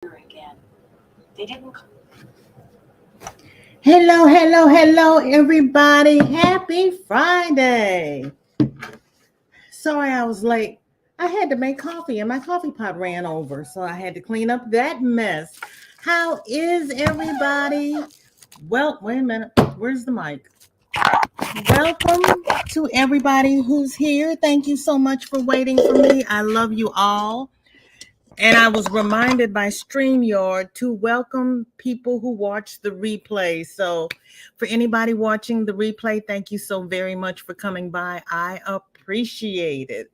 again. They didn't. Hello, everybody. Happy Friday. Sorry I was late. I had to make coffee and my coffee pot ran over, so I had to clean up that mess. How is everybody? Well, wait a minute. Where's the mic? Welcome to everybody who's here. Thank you so much for waiting for me. I love you all. And I was reminded by StreamYard to welcome people who watch the replay. So, for anybody watching the replay, thank you so very much for coming by. I appreciate it.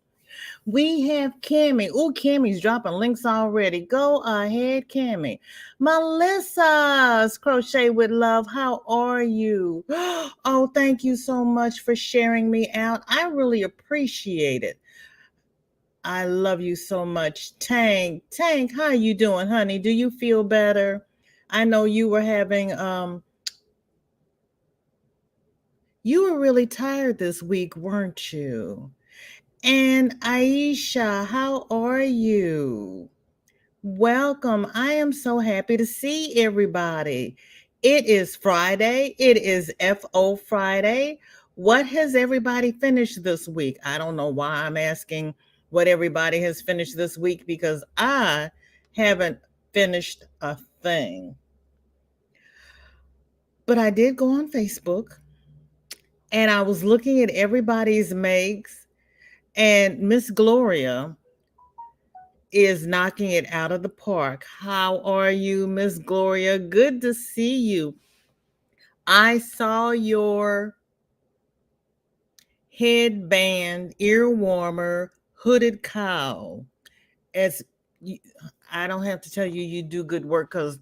We have Cammie. Oh, Cammie's dropping links already. Go ahead, Cammie. Melissa's Crochet with Love. How are you? Oh, thank you so much for sharing me out. I really appreciate it. I love you so much. Tank, how you doing, honey? Do you feel better? I know you were having you were really tired this week, weren't you? And Aisha, how are you? Welcome. I am so happy to see everybody. It is Friday. It is FO Friday. What has everybody finished this week? I don't know why I'm asking what everybody has finished this week because I haven't finished a thing. But I did go on Facebook and I was looking at everybody's makes, and Miss Gloria is knocking it out of the park. How are you, Miss Gloria? Good to see you. I saw your headband, ear warmer, hooded cow. As you, I don't have to tell you, you do good work because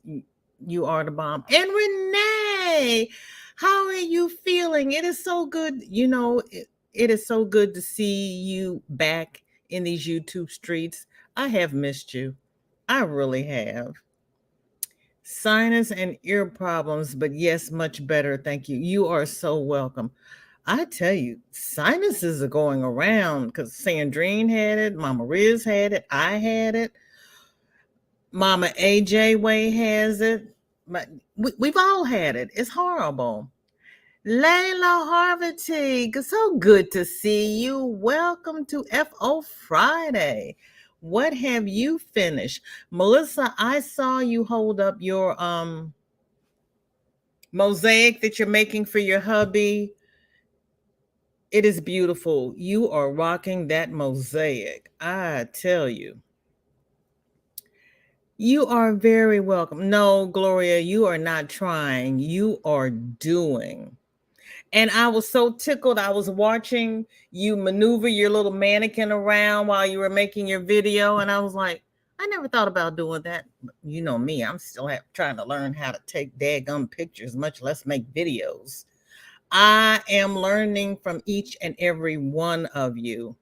you are the bomb. And Renee, how are you feeling? It is so good. It is so good to see you back in these YouTube streets. I have missed you. I really have. Sinus and ear problems, but yes, much better. Thank you. You are so welcome. I tell you, sinuses are going around because Sandrine had it, Mama Riz had it, I had it, Mama AJ Way has it. But we've all had it. It's horrible. Layla Harvey, so good to see you. Welcome to FO Friday. What have you finished? Melissa, I saw you hold up your mosaic that you're making for your hubby. It is beautiful. You are rocking that mosaic. I tell you. You are very welcome. No, Gloria, you are not trying. You are doing. And I was so tickled. I was watching you maneuver your little mannequin around while you were making your video. And I was like, I never thought about doing that. But you know me, I'm still trying to learn how to take daggum pictures, much less make videos. I am learning from each and every one of you.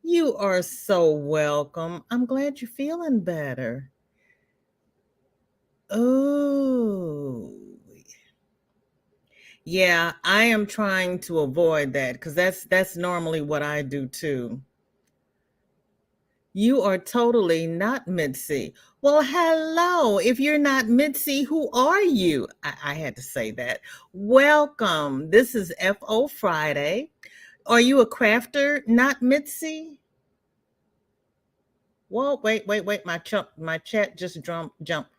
You are so welcome. I'm glad you're feeling better. Oh, yeah, I am trying to avoid that because that's normally what I do too. You are totally not Mitzi. Well, hello. If you're not Mitzi, who are you? I had to say that. Welcome. This is FO Friday. Are you a crafter, not Mitzi? Whoa, wait. My chat just jumped.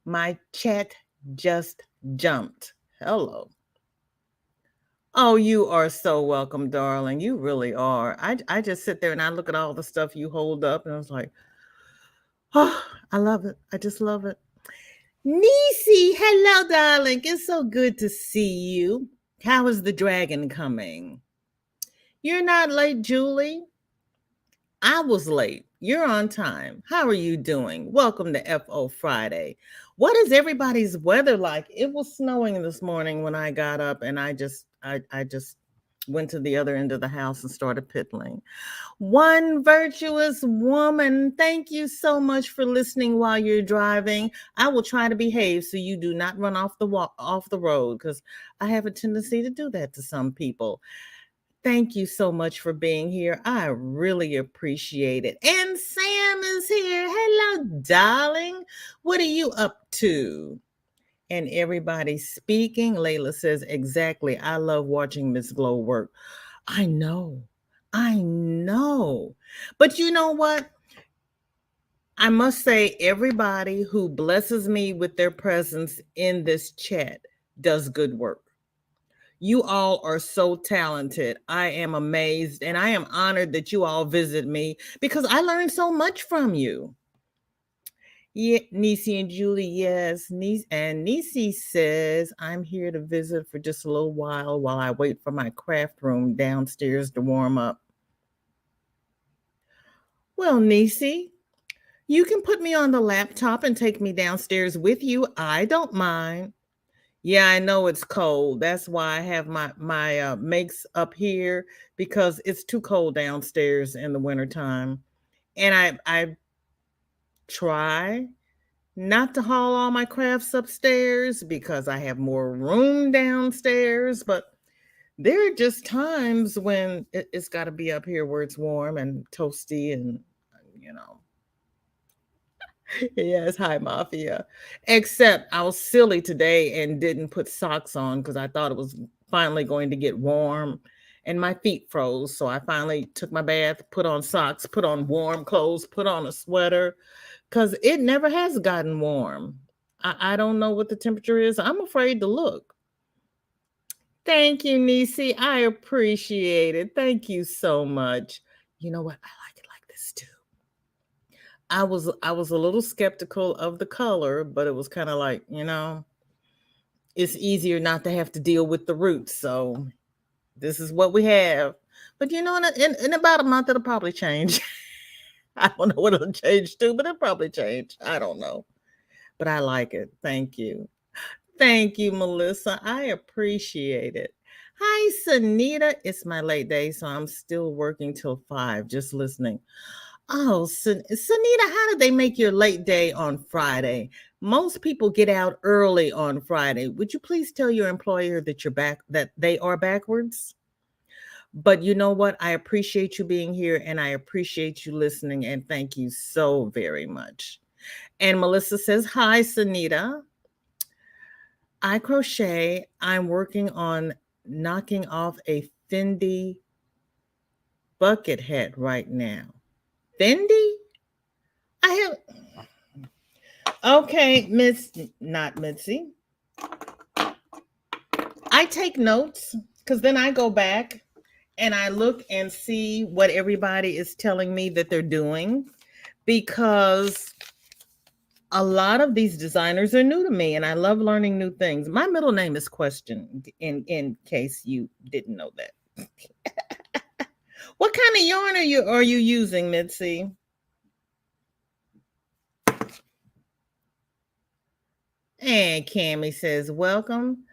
My chat just jumped. Hello. Oh, you are so welcome, darling. You really are. I just sit there and I look at all the stuff you hold up, and I was like, oh, I love it. I just love it. Nisi, hello, darling. It's so good to see you. How is the dragon coming? You're not late, Julie. I was late. You're on time. How are you doing? Welcome to FO Friday. What is everybody's weather like? It was snowing this morning when I got up, and I just went to the other end of the house and started piddling. One virtuous woman. Thank you so much for listening while you're driving. I will try to behave so you do not run off the road because I have a tendency to do that to some people. Thank you so much for being here. I really appreciate it. And Sam is here. Hello, darling. What are you up to? And everybody speaking. Layla says, exactly. I love watching Miss Glow work. I know. But you know what? I must say, everybody who blesses me with their presence in this chat does good work. You all are so talented. I am amazed and I am honored that you all visit me because I learned so much from you. Yeah, Nisi and Julie, yes. Nisi says, I'm here to visit for just a little while I wait for my craft room downstairs to warm up. Well, Nisi, you can put me on the laptop and take me downstairs with you. I don't mind. Yeah, I know it's cold. That's why I have my makes up here because it's too cold downstairs in the wintertime. And I try not to haul all my crafts upstairs because I have more room downstairs, but there are just times when it's got to be up here where it's warm and toasty and you know. Yes, hi Mafia. Except I was silly today and didn't put socks on because I thought it was finally going to get warm and my feet froze. So I finally took my bath, put on socks, put on warm clothes, put on a sweater because it never has gotten warm. I don't know what the temperature is. I'm afraid to look. Thank you, Nisi. I appreciate it. Thank you so much. You know what? I like it like this too. I was a little skeptical of the color, but it was kind of like, it's easier not to have to deal with the roots. So this is what we have. But in about a month, it'll probably change. I don't know what it'll change to, but it'll probably change. I don't know. But I like it. Thank you. Thank you, Melissa. I appreciate it. Hi, Sanita. It's my late day, so I'm still working till 5, just listening. Oh, Sanita, how did they make your late day on Friday? Most people get out early on Friday. Would you please tell your employer that they are backwards? But you know what? I appreciate you being here and I appreciate you listening and thank you so very much. And Melissa says, hi, Sanita. I crochet. I'm working on knocking off a Fendi bucket hat right now. Fendi? I have. Okay, not Mitzi. I take notes because then I go back and I look and see what everybody is telling me that they're doing because a lot of these designers are new to me and I love learning new things. My middle name is Question, in case you didn't know that. What kind of yarn are you using, Mitzi? And Cammie says, welcome.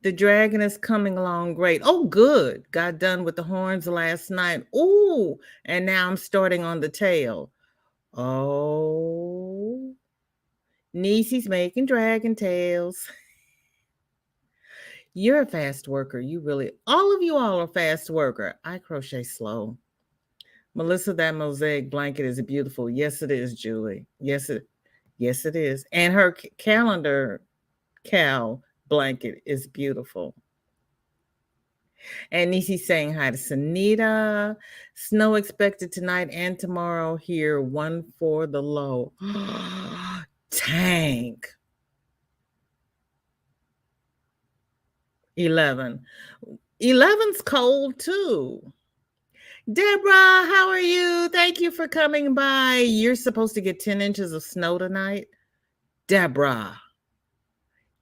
The dragon is coming along great. Oh, good. Got done with the horns last night. Ooh, and now I'm starting on the tail. Oh, Nisi's making dragon tails. You're a fast worker. All of you all are fast worker. I crochet slow. Melissa, that mosaic blanket is beautiful. Yes, it is, Julie. Yes, it is. And her calendar cow blanket is beautiful. And Nisi's saying hi to Sanita. Snow expected tonight and tomorrow here. 1 for the low. Tank. 11. 11's cold too. Deborah, how are you? Thank you for coming by. You're supposed to get 10 inches of snow tonight. Deborah.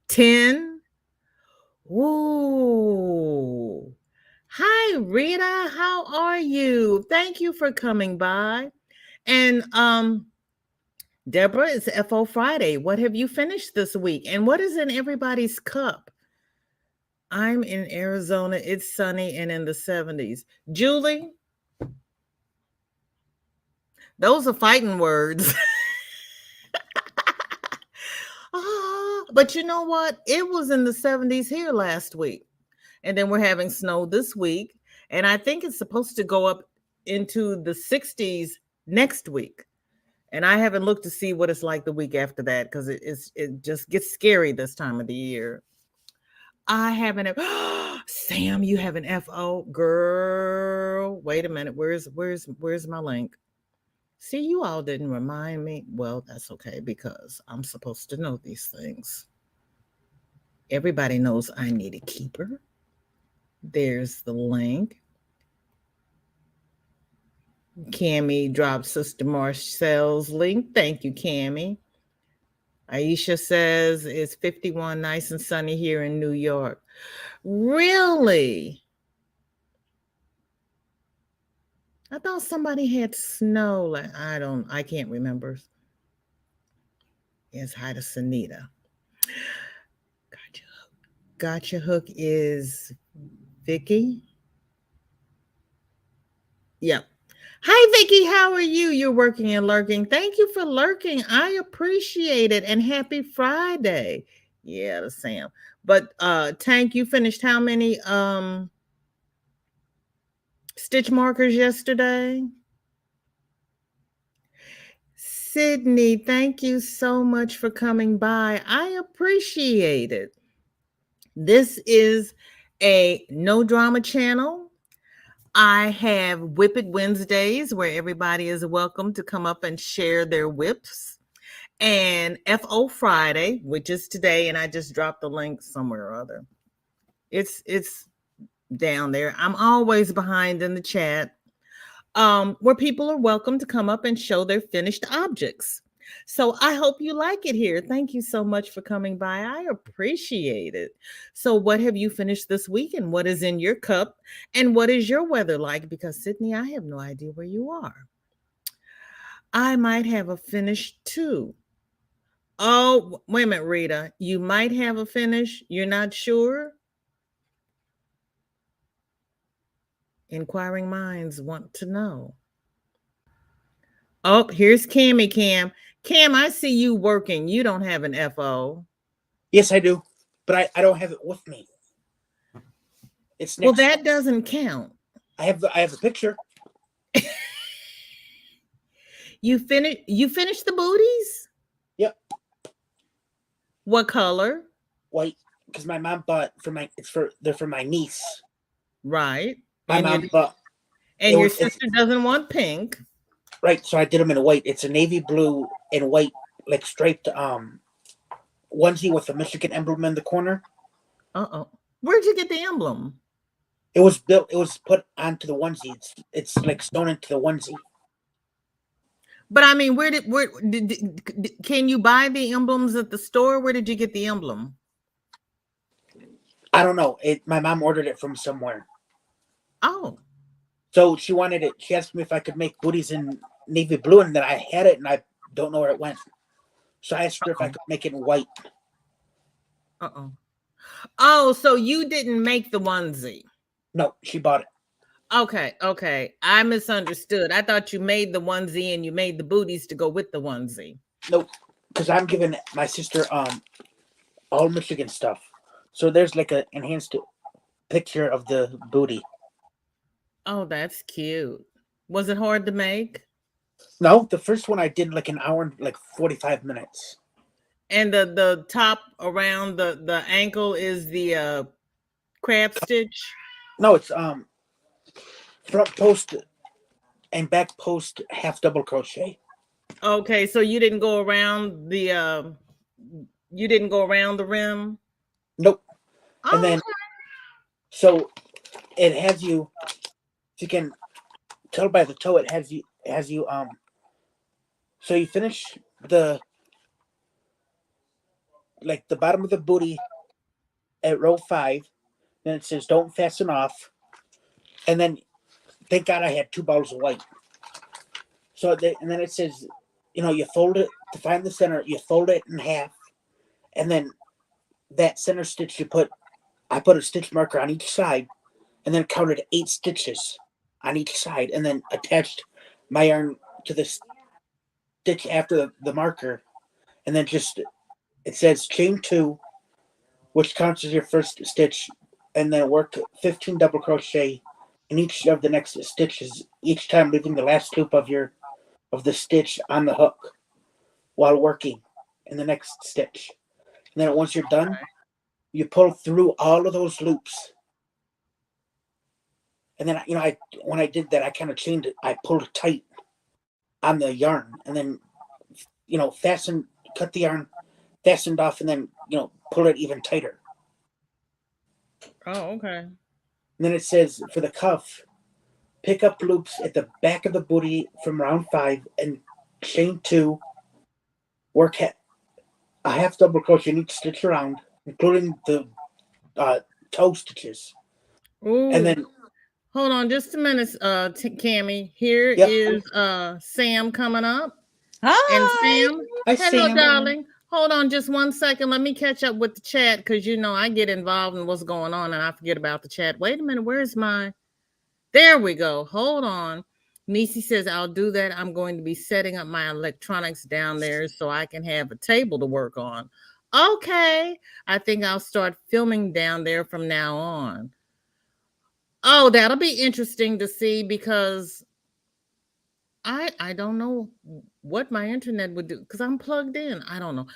10? Ooh. Hi, Rita. How are you? Thank you for coming by. And Deborah, it's FO Friday. What have you finished this week? And what is in everybody's cup? I'm in Arizona. It's sunny and in the 70s. Julie, those are fighting words. But you know what? It was in the 70s here last week. And then we're having snow this week. And I think it's supposed to go up into the 60s next week. And I haven't looked to see what it's like the week after that because it just gets scary this time of the year. I haven't. Sam, you have an FO girl. Wait a minute. Where's my link? See, you all didn't remind me. Well, that's okay because I'm supposed to know these things. Everybody knows I need a keeper. There's the link. Cammie dropped Sister Marcel's link. Thank you, Cammie. Aisha says it's 51, nice and sunny here in New York. Really? I thought somebody had snow. Like I can't remember. Yes, hi to Sunita. Gotcha Hook is Vicky. Yep. Hi, Vicky. How are you? You're working and lurking. Thank you for lurking. I appreciate it. And happy Friday. Yeah, to Sam. But Tank, you finished how many stitch markers yesterday? Sydney, thank you so much for coming by. I appreciate it. This is a no drama channel. I have Whip It Wednesdays where everybody is welcome to come up and share their whips. And FO Friday, which is today, and I just dropped the link somewhere or other. It's down there. I'm always behind in the chat, where people are welcome to come up and show their finished objects. So I hope you like it here. Thank you so much for coming by. I appreciate it. So what have you finished this week and what is in your cup and what is your weather like? Because Sydney, I have no idea where you are. I might have a finish too. Oh, wait a minute, Rita. You might have a finish. You're not sure? Inquiring minds want to know. Oh, here's Cammie Cam. Cam, I see you working. You don't have an FO. Yes, I do. But I don't have it with me. It's next. Well, that doesn't count. I have the picture. You finished the booties? Yep. What color? White. Because my mom bought they're for my niece. Right. My mom bought. And your sister doesn't want pink. Right, so I did them in white. It's a navy blue and white, like striped onesie with a Michigan emblem in the corner. Where'd you get the emblem? It was put onto the onesie. It's like sewn into the onesie. But I mean, can you buy the emblems at the store? Where did you get the emblem? I don't know. My mom ordered it from somewhere. Oh. So she wanted it. She asked me if I could make booties in navy blue, and then I had it, and I don't know where it went. So I asked her if I could make it in white. Oh, so you didn't make the onesie? No, she bought it. Okay. I misunderstood. I thought you made the onesie and you made the booties to go with the onesie. Nope, because I'm giving my sister all Michigan stuff. So there's like an enhanced picture of the booty. Oh, that's cute. Was it hard to make? No, the first one I did like an hour and like 45 minutes. And the top around the ankle is the crab stitch? No, it's front post and back post half double crochet. Okay, so you didn't go around the rim? Nope. And then so it has you, if you can tell by the toe, it has you so you finish the bottom of the booty at row 5, then it says don't fasten off, and then thank God I had 2 bottles of white. So and then it says, you fold it to find the center, you fold it in half, and then that center stitch I put a stitch marker on each side, and then counted 8 stitches on each side, and then attached my yarn to the stitch after the marker, and then it says chain 2, which counts as your first stitch, and then work 15 double crochet in each of the next stitches, each time leaving the last loop of the stitch on the hook while working in the next stitch. And then once you're done, you pull through all of those loops. And then, when I did that, I kind of chained it. I pulled it tight on the yarn, and then, cut the yarn, fastened off, and then, pull it even tighter. Oh, okay. And then it says for the cuff, pick up loops at the back of the booty from round 5 and chain 2. Work a half double crochet in each stitch around, including the toe stitches. Ooh. And then hold on just a minute, Cammie. Here Yep. is Sam coming up. Hi. And Sam, Hi, hello, Sam. darling. Hold on just 1 second. Let me catch up with the chat because I get involved in what's going on and I forget about the chat. Wait a minute, where's my? There we go. Hold on. Nisi says, I'll do that. I'm going to be setting up my electronics down there so I can have a table to work on. Okay. I think I'll start filming down there from now on. Oh, that'll be interesting to see because I don't know what my internet would do because I'm plugged in. I don't know.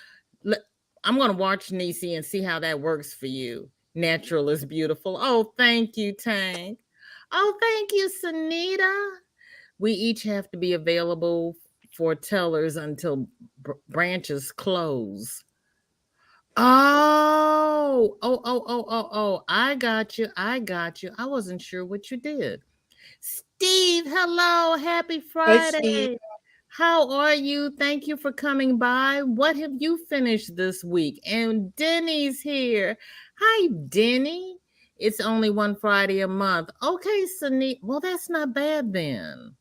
I'm going to watch Nisi and see how that works for you. Natural is beautiful. Oh, thank you, Tank. Oh, thank you, Sunita. We each have to be available for tellers until branches close. Oh. I got you. I wasn't sure what you did. Steve, hello. Happy Friday. Hi, Steve. How are you? Thank you for coming by. What have you finished this week? And Denny's here. Hi, Denny. It's only one Friday a month. Okay, Sunita. Well, that's not bad then.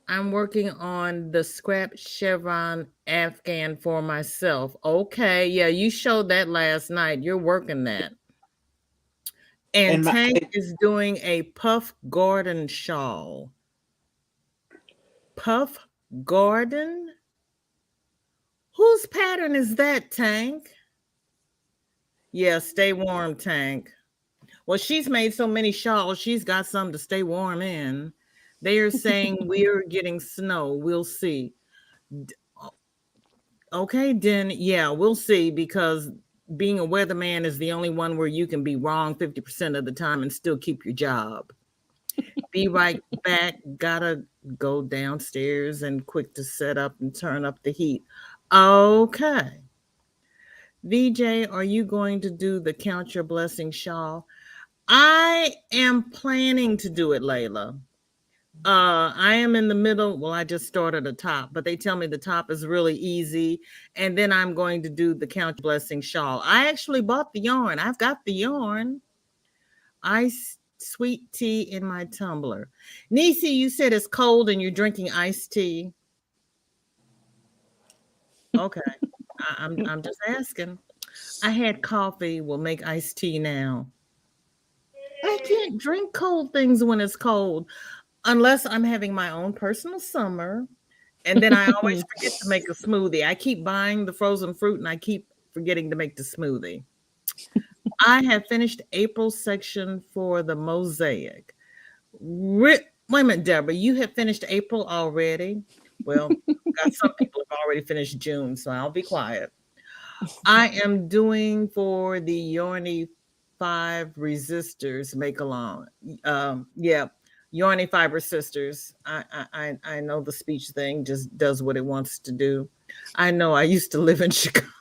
I'm working on the scrap chevron afghan for myself. Okay, yeah, you showed that last night. You're working that. And Tank is doing a Puff Garden shawl. Puff Garden? Whose pattern is that, Tank? Yeah, stay warm, Tank. Well, she's made so many shawls, she's got some to stay warm in. They are saying we're getting snow. We'll see. Okay, Den. Yeah, we'll see because being a weatherman is the only one where you can be wrong 50% of the time and still keep your job. Be right back. Gotta go downstairs and quick to set up and turn up the heat. Okay. VJ, are you going to do the Count Your Blessing shawl? I am planning to do it, Layla. I am in the middle. Well, I just started a top, but they tell me the top is really easy. And then I'm going to do the Count Your Blessing shawl. I actually bought the yarn. I've got the yarn. Sweet tea in my tumbler. Nisi, you said it's cold and you're drinking iced tea. Okay. I'm just asking. I had coffee. We'll make iced tea now. I can't drink cold things when it's cold. Unless I'm having my own personal summer. And then I always forget to make a smoothie. I keep buying the frozen fruit and I keep forgetting to make the smoothie. I have finished April's section for the Mosaic. Wait a minute, Deborah, you have finished April already? Well, got some people have already finished June, so I'll be quiet. I am doing for the Yarny 5 resistors make along. Yeah. Yarny Fiber Sisters. I know the speech thing just does what it wants to do. I know I used to live in Chicago.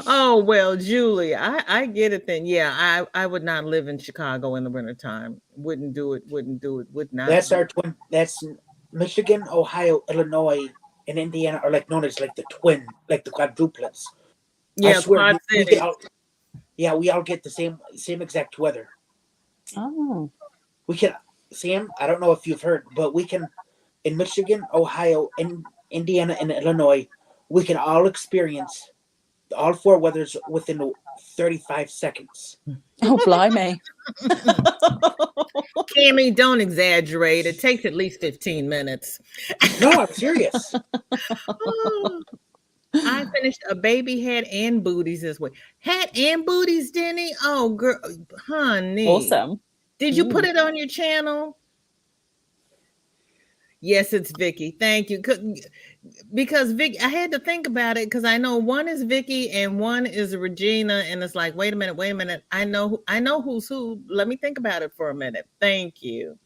Oh, well, Julie, I get it then. Yeah, I would not live in Chicago in the wintertime. Wouldn't do it, would not. That's our twin. That's Michigan, Ohio, Illinois, and Indiana are like known as like the twin, like the quadruplets. Yeah, Quad City. We all get the same exact weather. Oh. We can, Sam, I don't know if you've heard, but we can, in Michigan, Ohio, and Indiana, and Illinois, we can all experience all 4 weathers within 35 seconds. Oh, blimey. Cammie, don't exaggerate. It takes at least 15 minutes. No, I'm serious. I finished a baby hat and booties this week. Hat and booties, Denny? Oh, girl, honey. Awesome. Did you put it on your channel? Yes, it's Vicky. Thank you. Because Vicky, I had to think about it because I know one is Vicky and one is Regina, and it's like, wait a minute. I know who's who. Let me think about it for a minute. Thank you.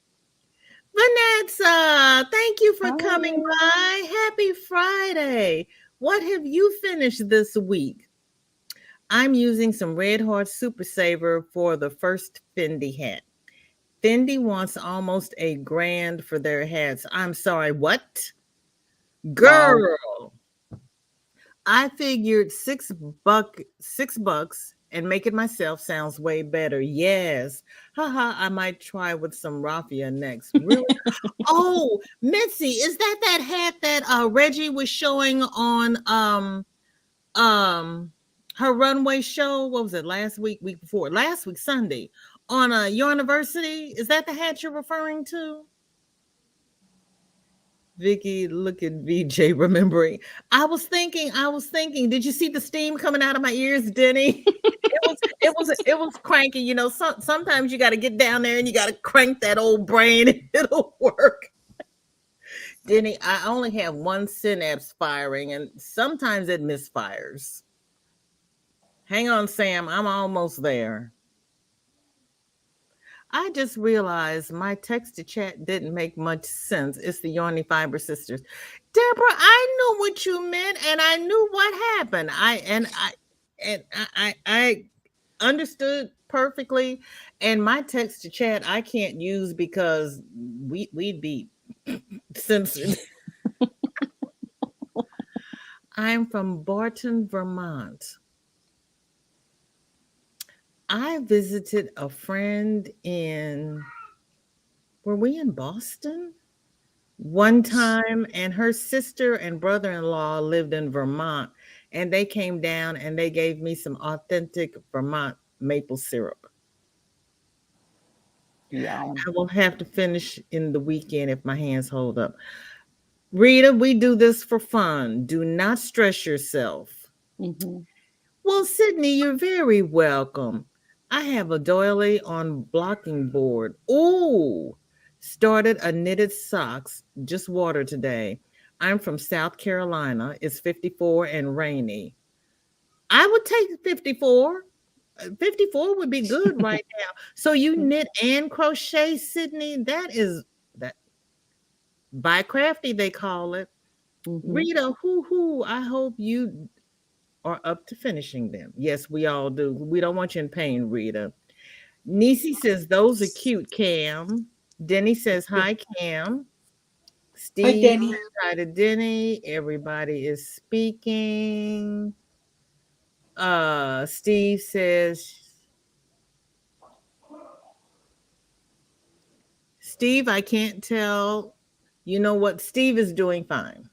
Vanessa, thank you for coming by. Happy Friday. What have you finished this week? I'm using some Red Heart Super Saver for the first Fendi hat. Fendi wants almost $1,000 for their hats. I'm sorry, what? Girl. Wow. I figured $6 and make it myself sounds way better. Yes. Haha, I might try with some raffia next. Really? Oh, Mitzi, is that hat that Reggie was showing on her runway show? What was it, last week before? Last week, Sunday, on your university? Is that the hat you're referring to? Vicky, look at VJ remembering. I was thinking, did you see the steam coming out of my ears, Denny? It was cranky. You know, sometimes you got to get down there and you got to crank that old brain and it'll work. Denny, I only have one synapse firing and sometimes it misfires. Hang on, Sam, I'm almost there. I just realized my text to chat didn't make much sense. It's the Yarny Fiber Sisters. Deborah, I knew what you meant and I knew what happened. I understood perfectly. And my text to chat I can't use because we'd be censored. I'm from Barton, Vermont. I visited a friend were we in Boston? One time, and her sister and brother-in-law lived in Vermont, and they came down and they gave me some authentic Vermont maple syrup. Yeah. I will have to finish in the weekend if my hands hold up. Rita, we do this for fun. Do not stress yourself. Mm-hmm. Well, Sydney, you're very welcome. I have a doily on blocking board. Ooh, started a knitted socks, just water today. I'm from South Carolina. It's 54 and rainy. I would take 54. 54 would be good right now. So you knit and crochet, Sydney? That by crafty, they call it. Mm-hmm. Rita, I hope you are up to finishing them. Yes, we all do. We don't want you in pain, Rita. Nisi says, those are cute, Cam. Denny says, hi, Cam. Steve, hi, Denny. Hi to Denny. Everybody is speaking. Steve says, Steve, I can't tell. You know what? Steve is doing fine.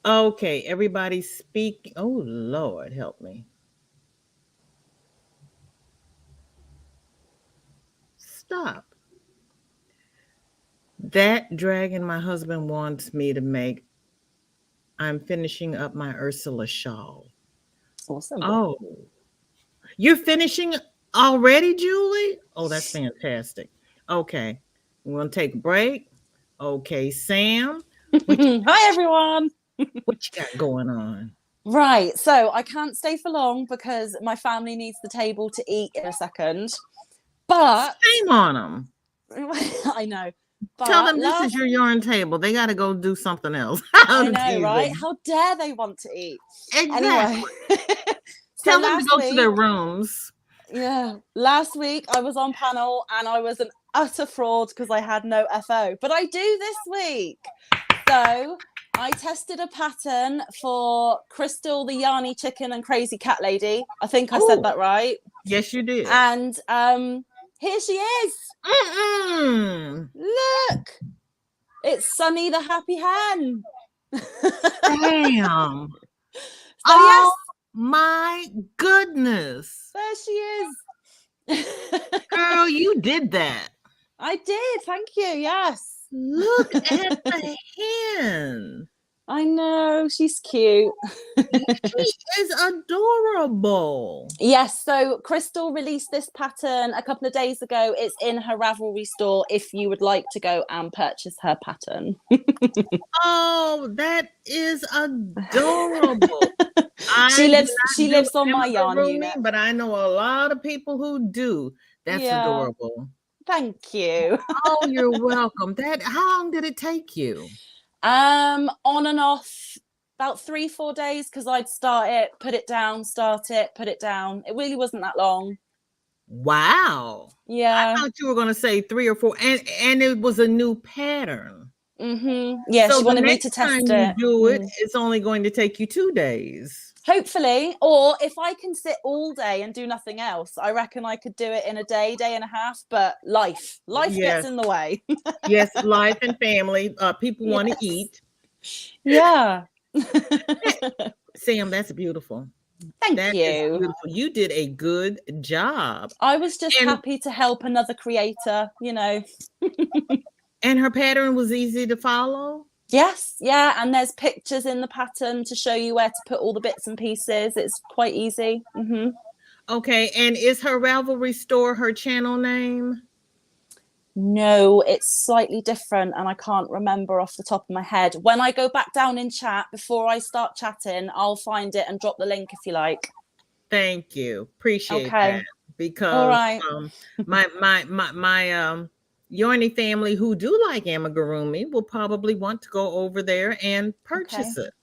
Okay, everybody speak. Oh, Lord, help me. Stop. That dragon my husband wants me to make. I'm finishing up my Ursula shawl. Awesome. Oh, you're finishing already, Julie? Oh, that's fantastic. Okay, we're going to take a break. Okay, Sam. Hi, everyone. What you got going on? Right, so I can't stay for long because my family needs the table to eat in a second. But shame on them. I know. But tell them this is your yarn table. They got to go do something else. I know, right? How dare they want to eat? Exactly. Anyway, tell them to go to their rooms. Yeah. Last week I was on panel and I was an utter fraud because I had no FO. But I do this week. So I tested a pattern for Crystal, the Yarny chicken, and Crazy Cat Lady. I think I said that right. Yes, you did. And here she is. Look, it's Sunny the happy hen. Damn. So yes, my goodness. there she is. Girl, you did that. I did. Thank you. Yes. Look at the hen. I know, she's cute. She is adorable. Yes, so Crystal released this pattern a couple of days ago. It's in her Ravelry store if you would like to go and purchase her pattern. Oh, that is adorable. She I lives on my yarn amigurumi, unit. but I know a lot of people who do. That's Yeah. adorable. Thank you. Oh, you're welcome. How long did it take you? On and off about 3-4 days, because I'd start it, put it down, start it, put it down. It really wasn't that long. Wow. Yeah. I thought you were going to say 3 or 4, and it was a new pattern. Yeah, So she wanted me to test time it. you do it, it's only going to take you 2 days. Hopefully, or if I can sit all day and do nothing else, I reckon I could do it in a day and a half. But life Yes. gets in the way. Yes, life and family. People want to Yes. eat. Yeah. Sam, that's beautiful. Thank That is you. beautiful. You did a good job. I was just And- happy to help another creator, you know. And her pattern was easy to follow? Yes, yeah, and there's pictures in the pattern to show you where to put all the bits and pieces. It's quite easy. Okay, and is her Ravelry store her channel name? No, it's slightly different, and I can't remember off the top of my head. When I go back down in chat before I start chatting, I'll find it and drop the link if you like. Thank you. Appreciate Okay. that. Because All right. my Yarny family who do like amigurumi will probably want to go over there and purchase it.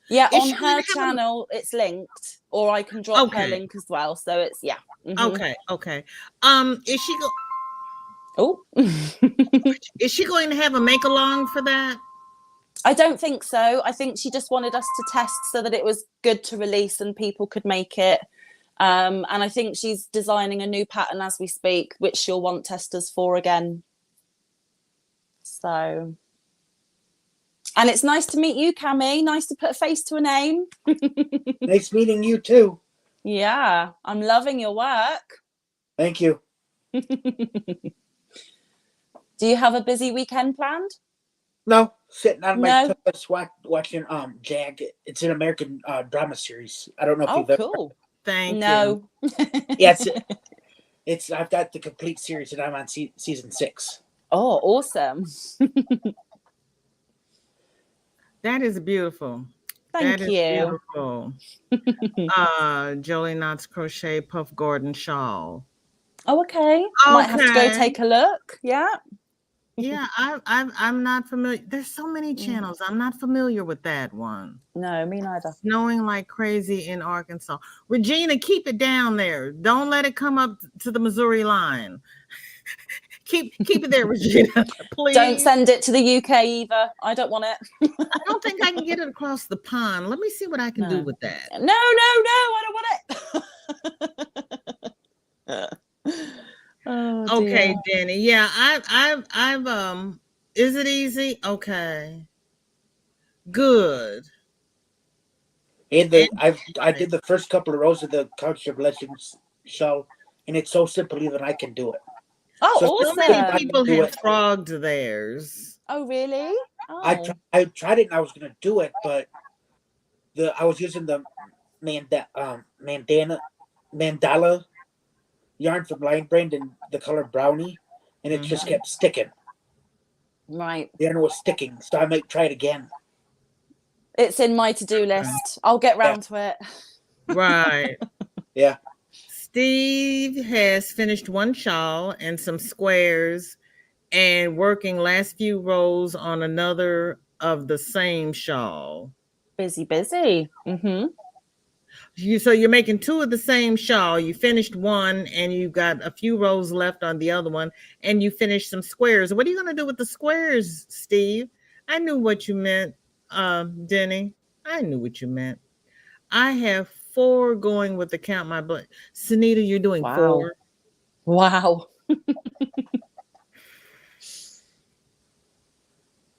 Yeah, Is on she gonna her have channel, it's linked, or I can drop her Okay. link as well. So it's Okay. Is she Oh, is she going to have a make along for that? I don't think so. I think she just wanted us to test so that it was good to release and people could make it. And I think she's designing a new pattern as we speak, which she'll want testers for again. So, and it's nice to meet you, Cami. Nice to put a face to a name. Nice meeting you too. Yeah, I'm loving your work. Thank you. Do you have a busy weekend planned? No, sitting on my No. terrace watching Jag. It's an American drama series. I don't know if Oh, you've ever. cool. Thank you. No. Yes, it's. I've got the complete series, and I'm on season 6. Oh, awesome. That is beautiful. Thank That is you. beautiful. Jolie Knott's Crochet Puff Gordon shawl. Oh, okay. Might have to go Okay. take a look. Yeah. Yeah, I'm not familiar. There's so many channels. I'm not familiar with that one. No, me neither. Snowing like crazy in Arkansas. Regina, keep it down there. Don't let it come up to the Missouri line. keep it there, Regina, please. Don't send it to the UK either. I don't want it. I don't think I can get it across the pond. Let me see what I can do No. with that. No, I don't want it. Oh, Okay, dear. Jenny. Yeah, I've is it easy? Okay. Good. And I did the first couple of rows of the Couch of Legends shawl, and it's so simple even I can do it. Oh, So So awesome. many people Do have it. frogged theirs. Oh, really? Oh. I tried it and I was gonna do it, but I was using the mandala yarn from Lion Brand and the color brownie, and it just kept sticking. Right. The yarn was sticking, so I might try it again. It's in my to-do list. I'll get round to it. Right. Yeah. Steve has finished one shawl and some squares and working last few rows on another of the same shawl. Busy. So you're making 2 of the same shawl. You finished one and you got a few rows left on the other one, and you finished some squares. What are you going to do with the squares, Steve? I knew what you meant, Denny. I knew what you meant. I have 4 going with the Count My Blood. Sunita, you're doing Wow. 4. Wow.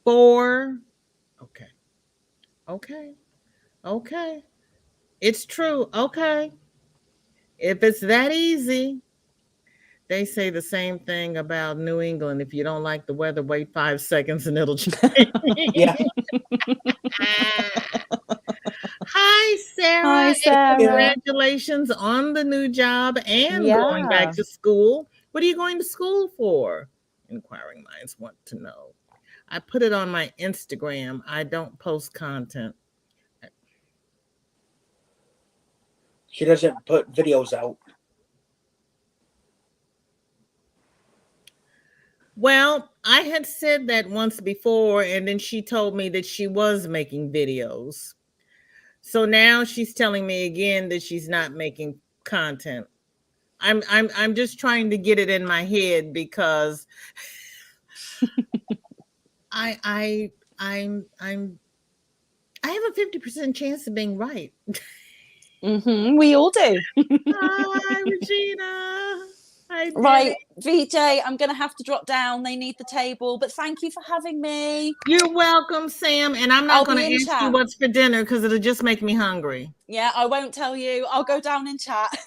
4. Okay. It's true. Okay. If it's that easy, They say the same thing about New England. If you don't like the weather, wait 5 seconds and it'll change. Yeah. Hi, Sarah. Hi, And Sarah. congratulations on the new job and going Yeah. back to school. What are you going to school for? Inquiring minds want to know. I put it on my Instagram. I don't post content. She doesn't put videos out. Well, I had said that once before, and then she told me that she was making videos. So now she's telling me again that she's not making content. I'm just trying to get it in my head because I have a 50% chance of being right. We all do. Hi, Regina. I did Right, it. VJ, I'm going to have to drop down. They need the table, but thank you for having me. You're welcome, Sam. And I'm I'll not going be to in ask you chat. what's for dinner because it'll just make me hungry. Yeah, I won't tell you. I'll go down in chat.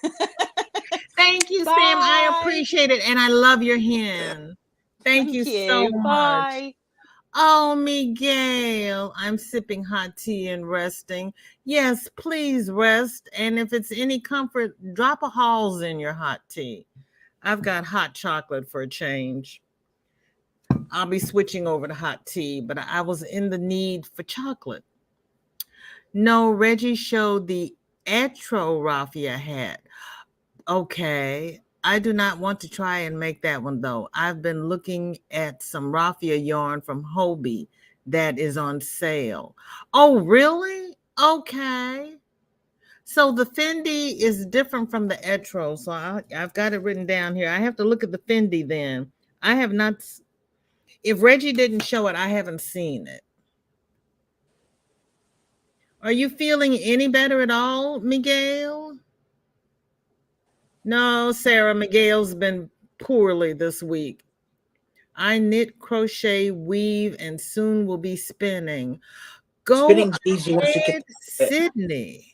Thank you, Bye. Sam. I appreciate it. And I love your hen. Thank you so much. Bye. Oh, Miguel, I'm sipping hot tea and resting. Yes, please rest. And if it's any comfort, drop a Halls in your hot tea. I've got hot chocolate for a change. I'll be switching over to hot tea, but I was in the need for chocolate. No, Reggie showed the Etro raffia hat. Okay. I do not want to try and make that one though. I've been looking at some raffia yarn from Hobie that is on sale. Oh, really? Okay. So the Fendi is different from the Etro. So I've got it written down here. I have to look at the Fendi then. I have not. If Reggie didn't show it, I haven't seen it. Are you feeling any better at all, Miguel? No, Sarah, Miguel's been poorly this week. I knit, crochet, weave, and soon will be spinning. Go Spinning's easy once you ahead, get it. Sydney.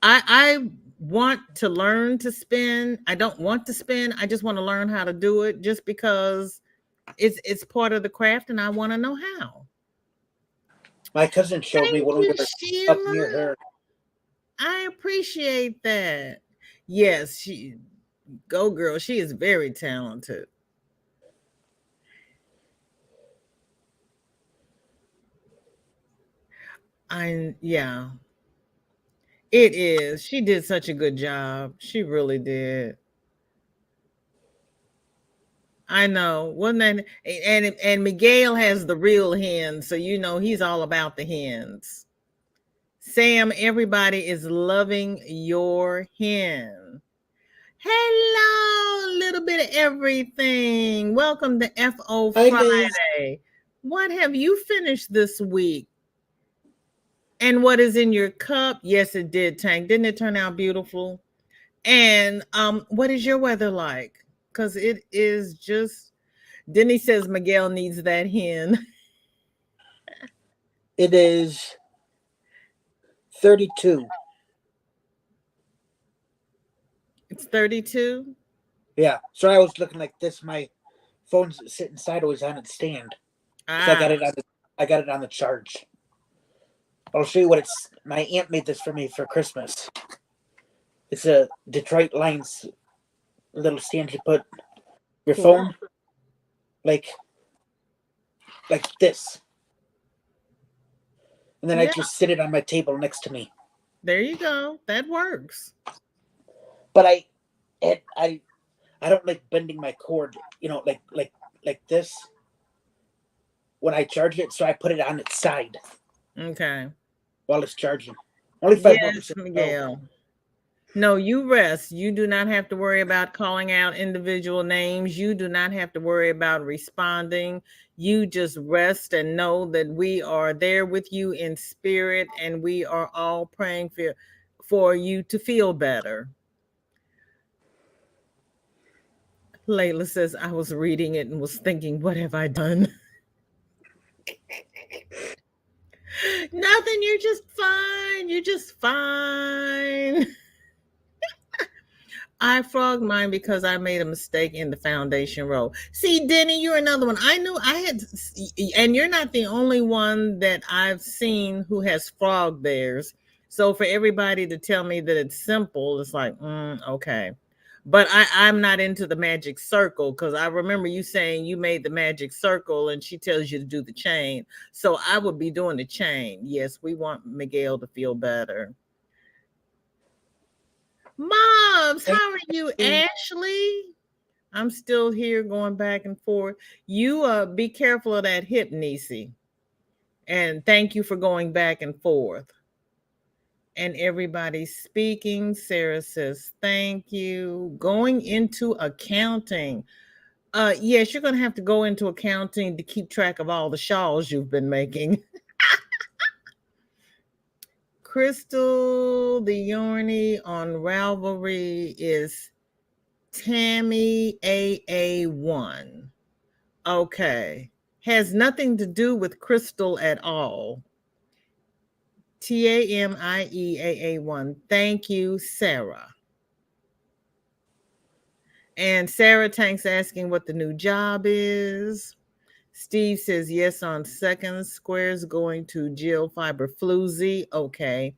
I want to learn to spin. I don't want to spin. I just want to learn how to do it just because it's part of the craft and I want to know how. My cousin showed me Thank when we you, were up near Sheila. her. I appreciate that. Yes, go girl. She is very talented. Yeah. It is. She did such a good job. She really did. I know. Wasn't that and Miguel has the real hens, so you know he's all about the hens. Sam, everybody is loving your hen. Hello, little bit of everything. Welcome to FO Hi, Liz. Friday. What have you finished this week? And what is in your cup? Yes, it did, Tank. Didn't it turn out beautiful? And what is your weather like? Because it is just Denny says Miguel needs that hen. It is 32. It's 32. Yeah. So I was looking like this. My phone's sitting sideways on its stand. So I got it on the charge. I'll show you what it's. My aunt made this for me for Christmas. It's a Detroit Lions little stand you put your phone like this. And then I just sit it on my table next to me. There you go. That works. But I don't like bending my cord, like this when I charge it, so I put it on its side. Okay. While it's charging. Only 5 Yes, Miguel. No, you rest. You do not have to worry about calling out individual names. You do not have to worry about responding. You just rest and know that we are there with you in spirit and we are all praying for you to feel better. Layla says, I was reading it and was thinking, what have I done? Nothing. You're just fine. You're just fine. I frogged mine because I made a mistake in the foundation row. See, Denny, you're another one. I knew I had, and you're not the only one that I've seen who has frogged theirs. So for everybody to tell me that it's simple, it's like, okay. But I'm not into the magic circle because I remember you saying you made the magic circle and she tells you to do the chain. So I would be doing the chain. Yes, we want Miguel to feel better. Moms, how are you, Ashley? I'm still here going back and forth. You be careful of that hip, Niecy. And thank you for going back and forth. And everybody's speaking. Sarah says, thank you. Going into accounting. Yes, you're going to have to go into accounting to keep track of all the shawls you've been making. Crystal, the Yarny on Ravelry is Tammy AA1. Okay. Has nothing to do with Crystal at all. TAMIEAA1. Thank you, Sarah. And Sarah Tank's asking what the new job is. Steve says yes on second. Squares going to Jill Fiber Floozy. Okay.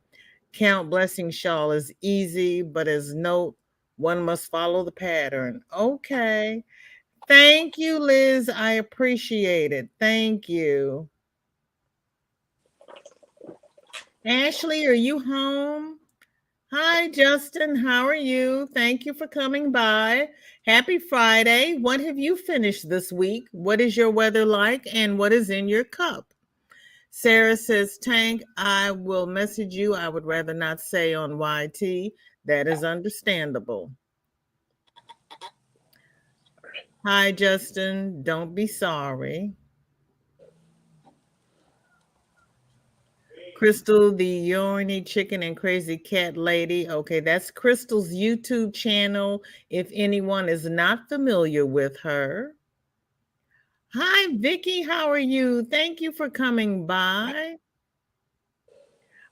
Count Blessing Shawl is easy, but as note, one must follow the pattern. Okay. Thank you, Liz. I appreciate it. Thank you. Ashley, are you home? Hi, Justin. How are you? Thank you for coming by. Happy Friday. What have you finished this week? What is your weather like and what is in your cup? Sarah says, Tank, I will message you. I would rather not say on YT. That is understandable. Hi, Justin. Don't be sorry. Crystal, the Yarny Chicken and Crazy Cat Lady. Okay, that's Crystal's YouTube channel if anyone is not familiar with her. Hi, Vicky. How are you? Thank you for coming by.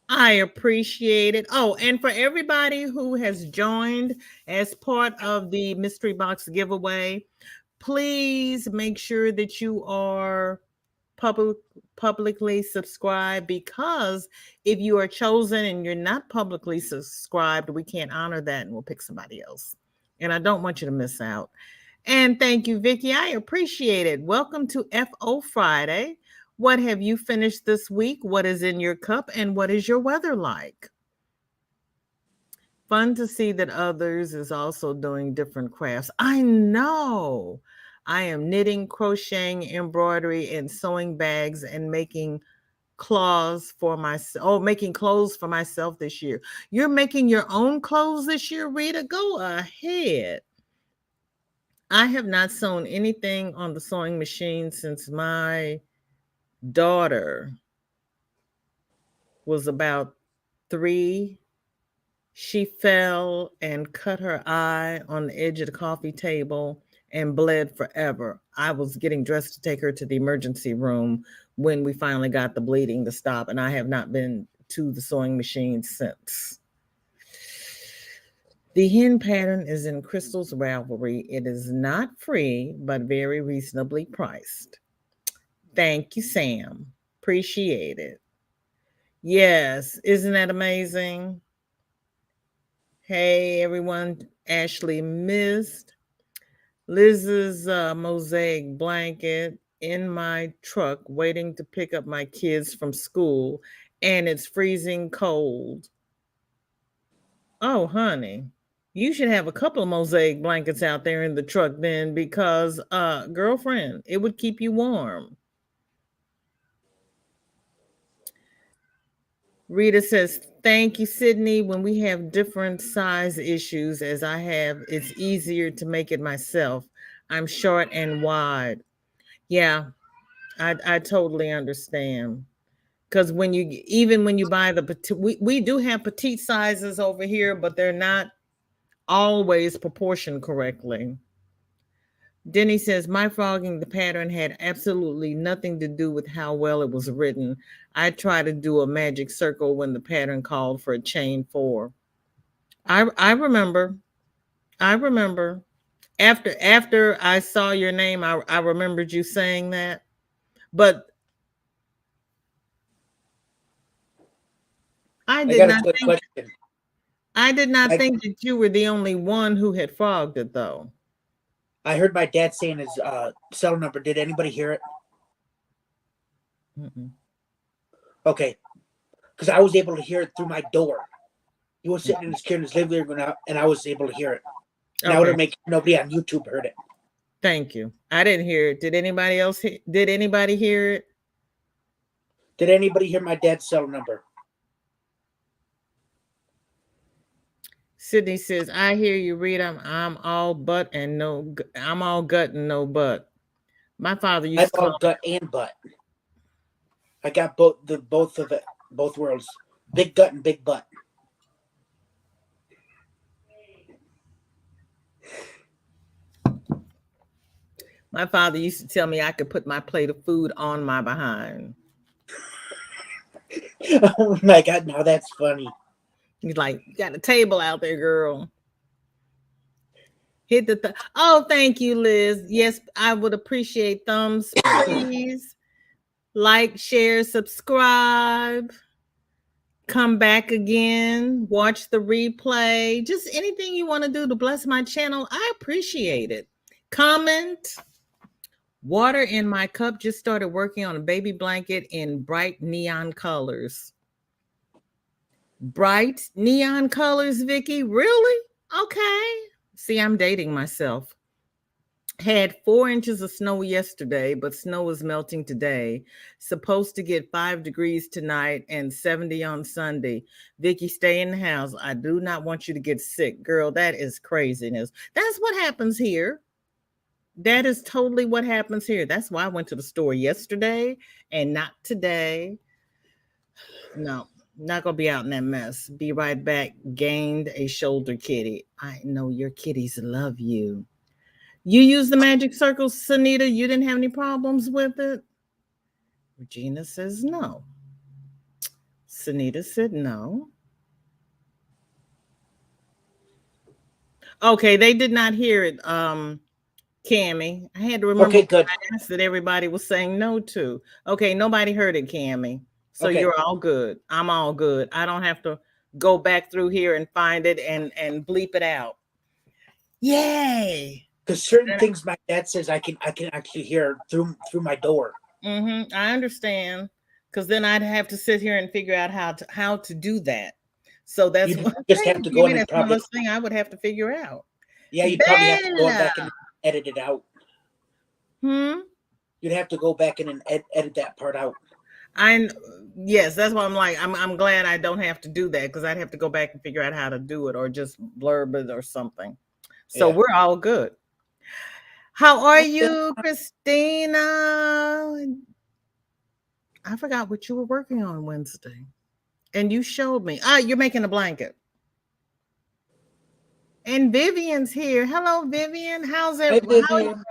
I appreciate it. Oh, and for everybody who has joined as part of the mystery box giveaway, please make sure that you are publicly subscribed, because if you are chosen and you're not publicly subscribed, we can't honor that and we'll pick somebody else. And I don't want you to miss out. And thank you, Vicky. I appreciate it. Welcome to FO Friday. What have you finished this week? What is in your cup and what is your weather like? Fun to see that others is also doing different crafts. I know. I am knitting, crocheting, embroidery, and sewing bags and making clothes for myself. Oh, making clothes for myself this year. You're making your own clothes this year, Rita? Go ahead. I have not sewn anything on the sewing machine since my daughter was about 3. She fell and cut her eye on the edge of the coffee table and bled forever. I was getting dressed to take her to the emergency room when we finally got the bleeding to stop, and I have not been to the sewing machine since. The hen pattern is in Crystal's Ravelry. It is not free, but very reasonably priced. Thank you, Sam. Appreciate it. Yes, isn't that amazing? Hey, everyone. Ashley missed. Liz's mosaic blanket in my truck waiting to pick up my kids from school, and it's freezing cold. Oh, honey. You should have a couple of mosaic blankets out there in the truck then, because, girlfriend, it would keep you warm. Rita says, thank you, Sydney. When we have different size issues, as I have, it's easier to make it myself. I'm short and wide. Yeah, I totally understand. Because when you buy the, we do have petite sizes over here, but they're not always proportioned correctly. Denny says, my frogging the pattern had absolutely nothing to do with how well it was written. I tried to do a magic circle when the pattern called for a chain 4. I remember. I remember. After I saw your name, I remembered you saying that. But I I did got a not quick think question. I did not I, think that you were the only one who had frogged it though. I heard my dad saying his cell number. Did anybody hear it? Mm-mm. Okay, because I was able to hear it through my door. He was sitting in his chair in his living room, and I was able to hear it. And I would Okay. have make nobody on YouTube heard it. Thank you. I didn't hear it. Did anybody else did anybody hear it? Did anybody hear my dad's cell number? Sydney says, I hear you read. I'm all butt and no I'm all gut and no butt. My father used I'm to call all gut and butt. I got both of it, both worlds. Big gut and big butt. my father used to tell me I could put my plate of food on my behind. Oh my God, now that's funny. He's like, you got a table out there, girl. Hit the oh, thank you, Liz. Yes, I would appreciate thumbs, please. Like, share, subscribe. Come back again, watch the replay. Just anything you want to do to bless my channel, I appreciate it. Comment. Water in my cup. Just started working on a baby blanket in bright neon colors. Bright neon colors, Vicky? Really? Okay. See, I'm dating myself. Had 4 inches of snow yesterday, but snow is melting today. Supposed to get 5 degrees tonight and 70 on Sunday. Vicky, stay in the house. I do not want you to get sick. Girl, that is craziness. That's what happens here. That is totally what happens here. That's why I went to the store yesterday and not today. No, not going to be out in that mess. Be right back. Gained a shoulder kitty. I know your kitties love you. You use the magic circle, Sunita. You didn't have any problems with it? Regina says no. Sunita said no. Okay, they did not hear it, Cammie. I had to remember Okay, good. I asked that everybody was saying no to. Okay, nobody heard it, Cammie. So Okay. you're all good. I'm all good. I don't have to go back through here and find it and bleep it out. Yay! Because certain things my dad says I can actually hear through my door. Mm-hmm. I understand. Because then I'd have to sit here and figure out how to do that. So that's You one just thing. have to go in and That's probably one less thing I would have to figure out. yeah, you'd probably have to go Bella. back and edit it out. You'd have to go back in and edit that part out. Yes, that's why I'm like I'm glad I don't have to do that because I'd have to go back and figure out how to do it or just blurb it or something. So Yeah. we're all good. How are you, Christina? I forgot what you were working on Wednesday. And you showed me. You're making a blanket. And Vivian's here. Hello, Vivian. How's Hi, it? Vivian.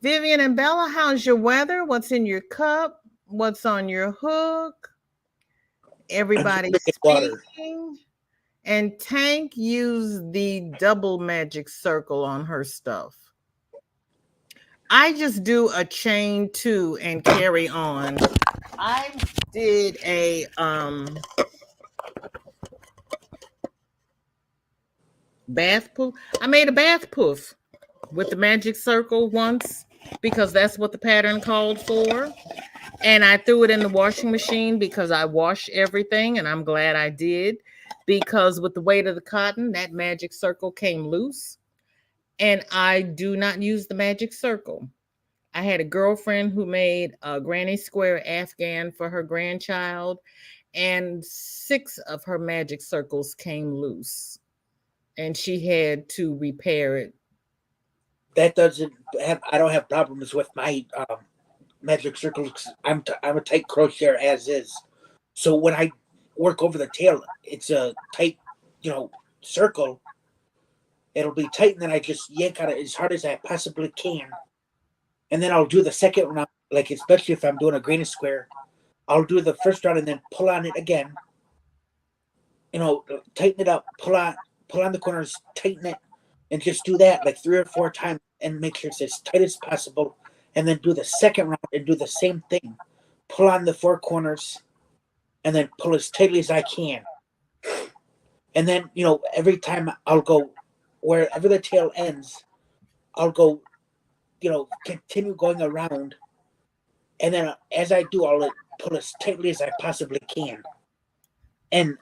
Vivian and Bella, how's your weather? What's in your cup? What's on your hook? Everybody speaking. And Tank used the double magic circle on her stuff. I just do a chain 2 and carry on. I did a bath poof. I made a bath poof with the magic circle once because that's what the pattern called for. And I threw it in the washing machine because I wash everything, and I'm glad I did because with the weight of the cotton, that magic circle came loose. And I do not use the magic circle. I had a girlfriend who made a granny square Afghan for her grandchild, and 6 of her magic circles came loose. And she had to repair it. That doesn't have. I don't have problems with my magic circles. I'm a tight crocheter as is. So when I work over the tail, it's a tight, circle. It'll be tight, and then I just yank on it as hard as I possibly can, and then I'll do the second round. Like especially if I'm doing a granny square, I'll do the first round and then pull on it again. Tighten it up, pull pull on the corners, tighten it, and just do that like 3 or 4 times and make sure it's as tight as possible. And then do the second round and do the same thing. Pull on the 4 corners and then pull as tightly as I can. And then, every time I'll go wherever the tail ends, I'll go, continue going around. And then as I do, I'll pull as tightly as I possibly can. And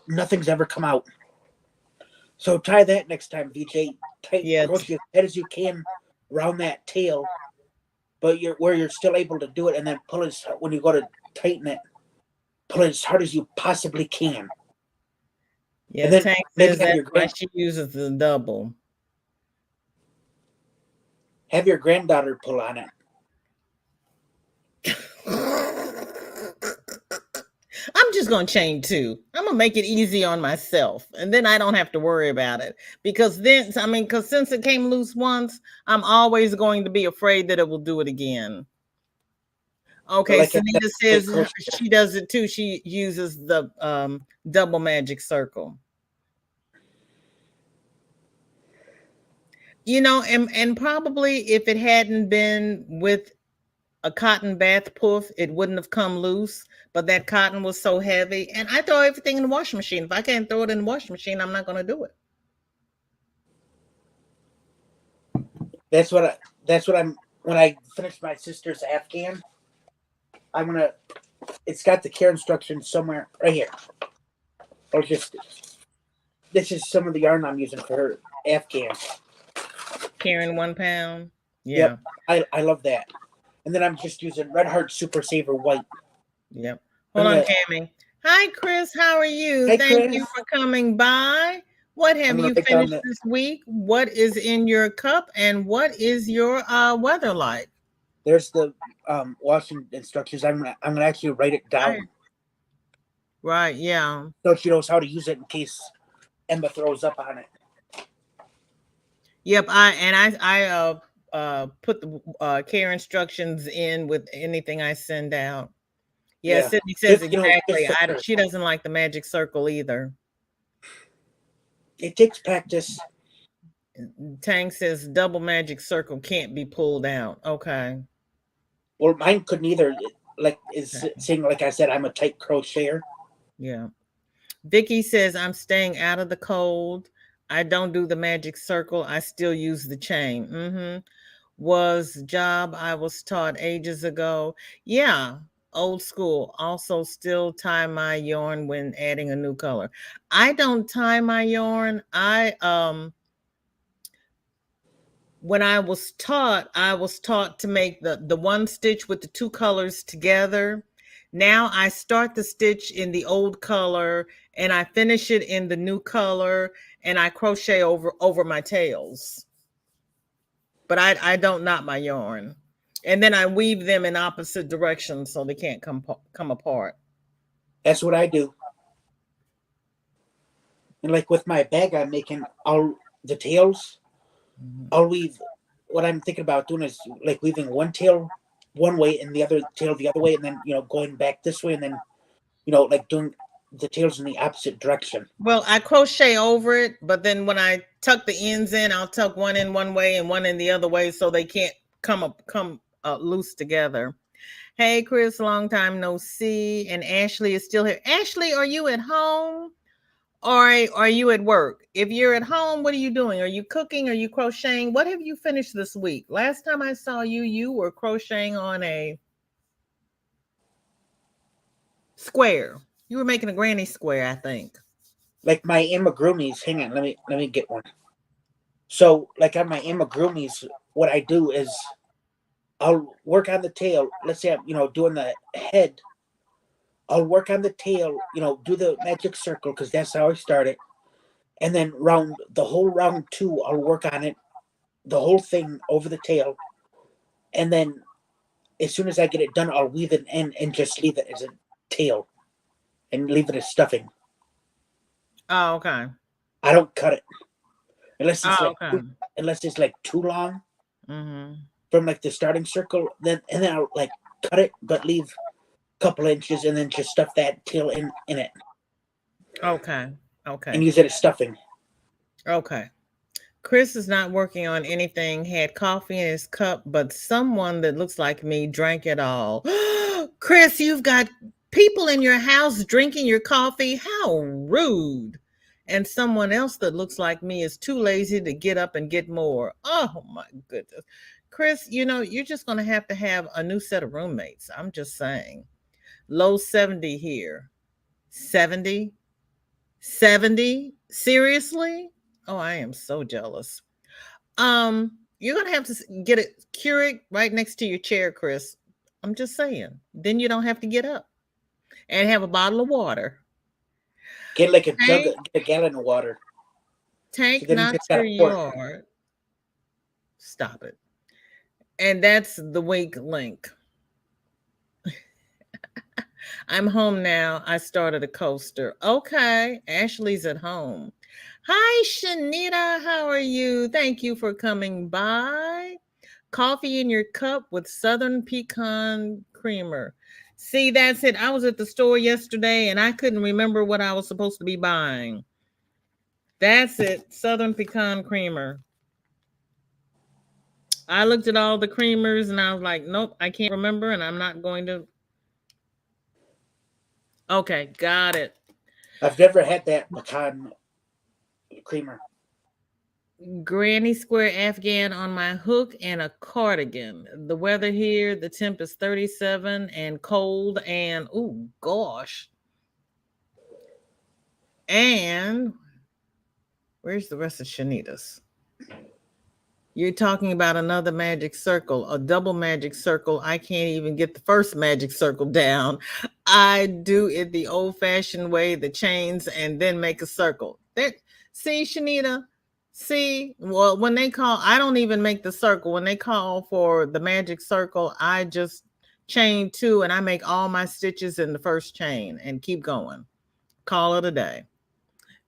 nothing's ever come out. So try that next time, VJ. Crochet as tight as you can around that tail, but where you're still able to do it, and then pull it when you go to tighten it. Pull it as hard as you possibly can. Yeah, Tank says that's why she uses the double. Have your granddaughter pull on it. I'm just going to chain 2. I'm going to make it easy on myself. And then I don't have to worry about it. Because since it came loose once, I'm always going to be afraid that it will do it again. Okay, like Sunita says she does it too. She uses the double magic circle. And probably if it hadn't been with a cotton bath poof, it wouldn't have come loose. But that cotton was so heavy, and I throw everything in the washing machine. If I can't throw it in the washing machine, I'm not going to do it. That's what I'm. When I finish my sister's Afghan, I'm gonna. It's got the care instructions somewhere right here. Or just this is some of the yarn I'm using for her Afghan. Karen 1 pound. Yeah. Yep, I love that. And then I'm just using Red Heart Super Saver White. Yep. Hold on, Tammy. Hi, Chris. How are you? Hi, Thank Chris. you for coming by. What have you finished this week? What is in your cup, and what is your weather like? There's the washing instructions. I'm gonna actually write it down. Right. Yeah. So she knows how to use it in case Emma throws up on it. Yep. I put the care instructions in with anything I send out. Yeah. Sydney says exactly. She doesn't like the magic circle either. It takes practice. Tang says double magic circle can't be pulled out. Okay. Well, mine couldn't either. Saying, like I said, I'm a tight crocheter. Yeah. Vicky says I'm staying out of the cold. I don't do the magic circle. I still use the chain. Was job I was taught ages ago. Yeah. Old school. Also still tie my yarn when adding a new color. I don't tie my yarn. When I was taught to make the one stitch with the 2 colors together. Now I start the stitch in the old color and I finish it in the new color and I crochet over my tails. But I don't knot my yarn. And then I weave them in opposite directions so they can't come apart. That's what I do. And like with my bag I'm making, the tails, I'll weave. What I'm thinking about doing is like weaving one tail one way and the other tail the other way, and then going back this way, and then like doing the tails in the opposite direction. Well, I crochet over it, but then when I tuck the ends in, I'll tuck one in one way and one in the other way so they can't come loose together. Hey, Chris, long time no see. And Ashley is still here. Ashley, are you at home or are you at work? If you're at home, what are you doing? Are you cooking? Are you crocheting? What have you finished this week? Last time I saw you, you were crocheting on a square. You were making a granny square, I think. Like my amigurumis. Hang on, let me get one. So, like on my amigurumis, what I do is I'll work on the tail. Let's say I'm, doing the head. I'll work on the tail, do the magic circle because that's how I started. And then the whole round 2, I'll work on it, the whole thing over the tail. And then as soon as I get it done, I'll weave it in and just leave it as a tail and leave it as stuffing. Oh, okay. I don't cut it unless it's like too long from like the starting circle. Then I'll like cut it, but leave a couple inches and then just stuff that tail in it. Okay. And use it as stuffing. Okay. Chris is not working on anything, had coffee in his cup, but someone that looks like me drank it all. Chris, you've got people in your house drinking your coffee? How rude. And someone else that looks like me is too lazy to get up and get more. Oh my goodness. Chris, you're just going to have a new set of roommates. I'm just saying. Low 70 here. 70? 70? Seriously? Oh, I am so jealous. You're gonna have to get it Keurig right next to your chair, Chris. I'm just saying. Then you don't have to get up and have a bottle of water. Get like a jug, get a gallon of water. Tank So then you not just gotta your pour it. yard. Stop it. And that's the weak link. I'm home now. I started a coaster. Okay. Ashley's at home. Hi, Shanita. How are you? Thank you for coming by. Coffee in your cup with Southern Pecan Creamer. See, that's it. I was at the store yesterday and I couldn't remember what I was supposed to be buying. That's it. Southern Pecan Creamer. I looked at all the creamers and I was like, nope, I can't remember and I'm not going to. Okay, got it. I've never had that pecan creamer. Granny Square Afghan on my hook and a cardigan. The weather here, the temp is 37 and cold and oh gosh. And where's the rest of Shanita's? You're talking about another magic circle, a double magic circle. I can't even get the first magic circle down. I do it the old-fashioned way, the chains, and then make a circle. See, Shanita? See, well, when they call, I don't even make the circle. When they call for the magic circle, I just chain 2 and I make all my stitches in the first chain and keep going. Call it a day.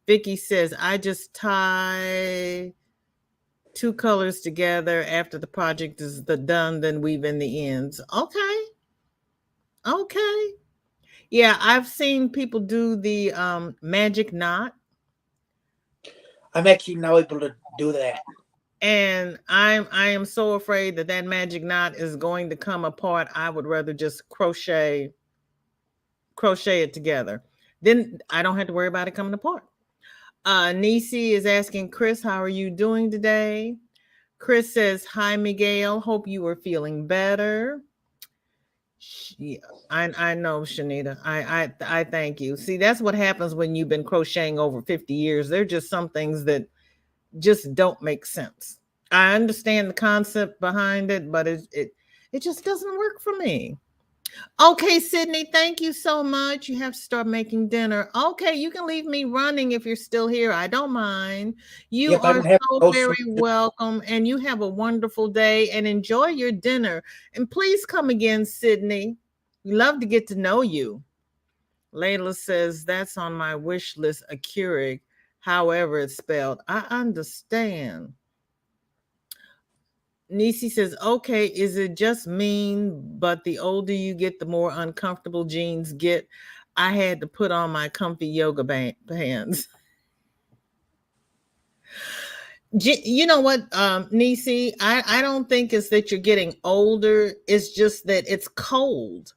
Vicky says, I just tie 2 colors together after the project is done, then weave in the ends. Okay. Yeah, I've seen people do the magic knot. I'm actually now able to do that. And I am so afraid that magic knot is going to come apart. I would rather just crochet it together. Then I don't have to worry about it coming apart. Nisi is asking, Chris, how are you doing today? Chris says, hi, Miguel. Hope you are feeling better. Yeah, I know, Shanita. I thank you. See, that's what happens when you've been crocheting over 50 years. There are just some things that just don't make sense. I understand the concept behind it, but it just doesn't work for me. Okay, Sydney, thank you so much. You have to start making dinner. Okay, you can leave me running if you're still here. I don't mind. You are so very welcome, and you have a wonderful day and enjoy your dinner. And please come again, Sydney. We love to get to know you. Layla says, that's on my wish list, a Keurig, however it's spelled. I understand. Nisi says, okay, is it just mean, but the older you get, the more uncomfortable jeans get? I had to put on my comfy yoga pants. You know what, Nisi? I don't think it's that you're getting older. It's just that it's cold.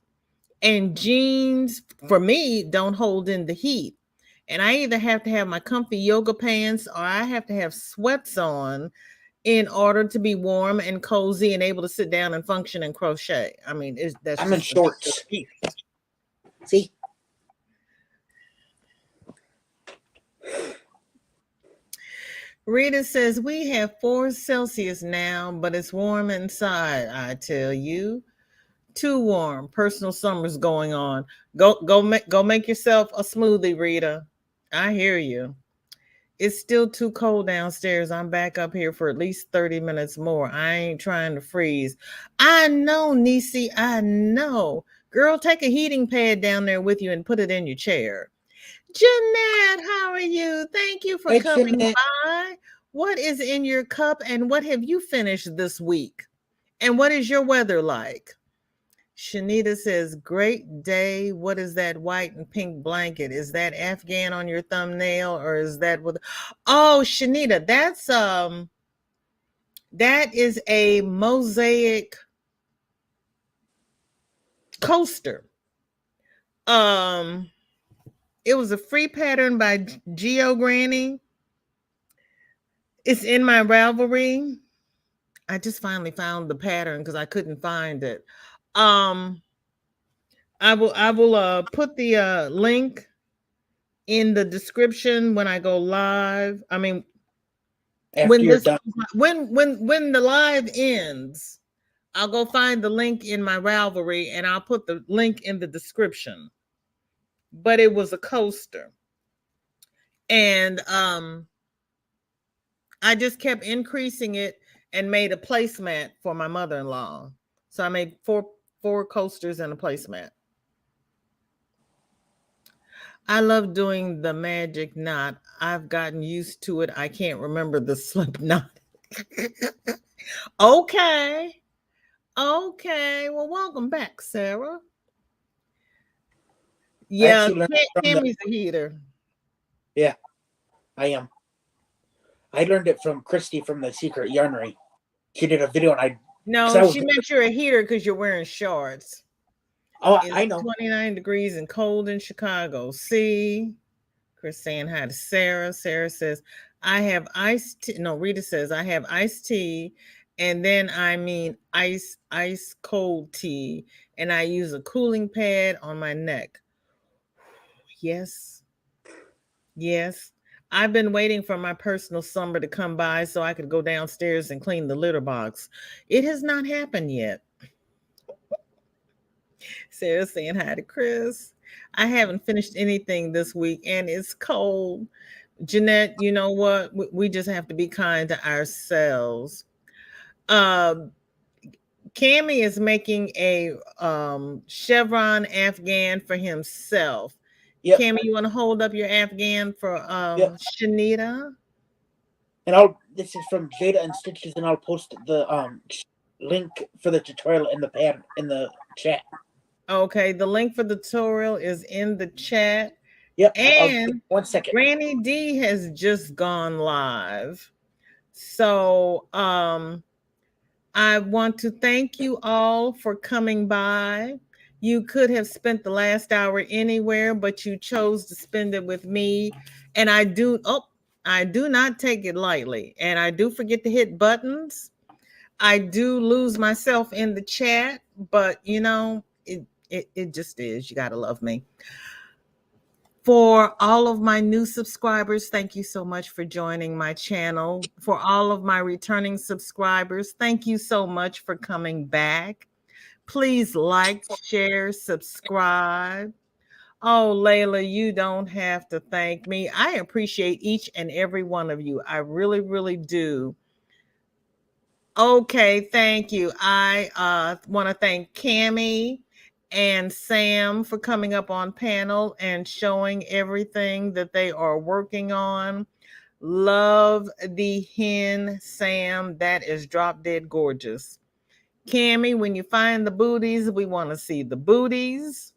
And jeans, for me, don't hold in the heat. And I either have to have my comfy yoga pants or I have to have sweats on in order to be warm and cozy and able to sit down and function and crochet. I mean, that's I'm in shorts. See? Rita says, we have 4 Celsius now, but it's warm inside, I tell you. Too warm. Personal summer's going on. Go make yourself a smoothie, Rita. I hear you. It's still too cold downstairs. I'm back up here for at least 30 minutes more. I ain't trying to freeze. I know, Nisi. I know. Girl, take a heating pad down there with you and put it in your chair. Jeanette, how are you? Thank you for coming by. What is in your cup and what have you finished this week? And what is your weather like? Shanita says, great day. What is that white and pink blanket? Is that Afghan on your thumbnail, or is that with? Oh, Shanita, that is a Mosaic Coaster. It was a free pattern by Geo Granny. It's in my Ravelry. I just finally found the pattern because I couldn't find it. I will put the link in the description when I go live. I mean, After when you're this done. when the live ends, I'll go find the link in my Ravelry and I'll put the link in the description. But it was a coaster. And I just kept increasing it and made a placemat for my mother-in-law. So I made four coasters and a placemat. I love doing the magic knot. I've gotten used to it. I can't remember the slip knot. Okay. Well, welcome back, Sarah. Yeah, Tammy's a heater. Yeah, I am. I learned it from Christy from the Secret Yarny. She did a video and she meant you're a heater because you're wearing shorts. Oh, It's I know. 29 degrees and cold in Chicago. See? Chris saying hi to Sarah. Sarah says, I have iced tea. No, Rita says, I have iced tea. And then I mean ice cold tea. And I use a cooling pad on my neck. Yes. I've been waiting for my personal summer to come by so I could go downstairs and clean the litter box. It has not happened yet. Sarah saying hi to Chris. I haven't finished anything this week and it's cold. Jeanette, you know what? We just have to be kind to ourselves. Cammy is making a chevron Afghan for himself. Yep. Cammy, you want to hold up your Afghan for Shanita? And this is from Jada and Stitches, and I'll post the link for the tutorial in the chat. Okay, the link for the tutorial is in the chat. Yep. And 1 second. Granny D has just gone live. So I want to thank you all for coming by. You could have spent the last hour anywhere, but you chose to spend it with me. And I do not take it lightly. And I do forget to hit buttons. I do lose myself in the chat, but you know, it just is. You got to love me. For all of my new subscribers, thank you so much for joining my channel. For all of my returning subscribers, thank you so much for coming back. Please like, share, subscribe. Oh, Layla, you don't have to thank me. I appreciate each and every one of you. I really, really do. Okay, thank you. I want to thank Cammie and Sam for coming up on panel and showing everything that they are working on. Love the hen, Sam. That is drop dead gorgeous. Cammie, when you find the booties, we want to see the booties.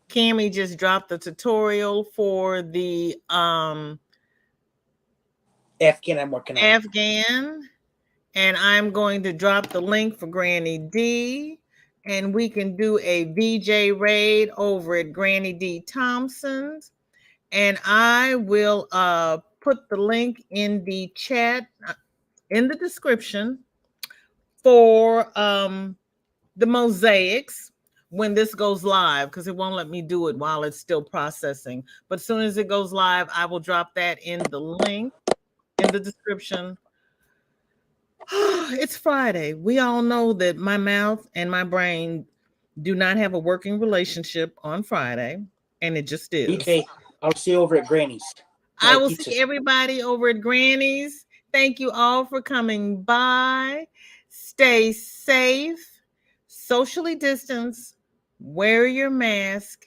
Cammie just dropped the tutorial for the Afghan I'm working on. Afghan. And I'm going to drop the link for Granny D. And we can do a VJ raid over at Granny D Thompson's. And I will put the link in the chat, in the description for the mosaics when this goes live, because it won't let me do it while it's still processing. But as soon as it goes live, I will drop that in the link in the description. It's Friday. We all know that my mouth and my brain do not have a working relationship on Friday, and it just is. BJ, I'll see you over at Granny's. I will see everybody over at Granny's. Thank you all for coming by. Stay safe, socially distance, wear your mask.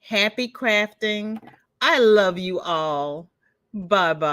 Happy crafting. I love you all. Bye-bye.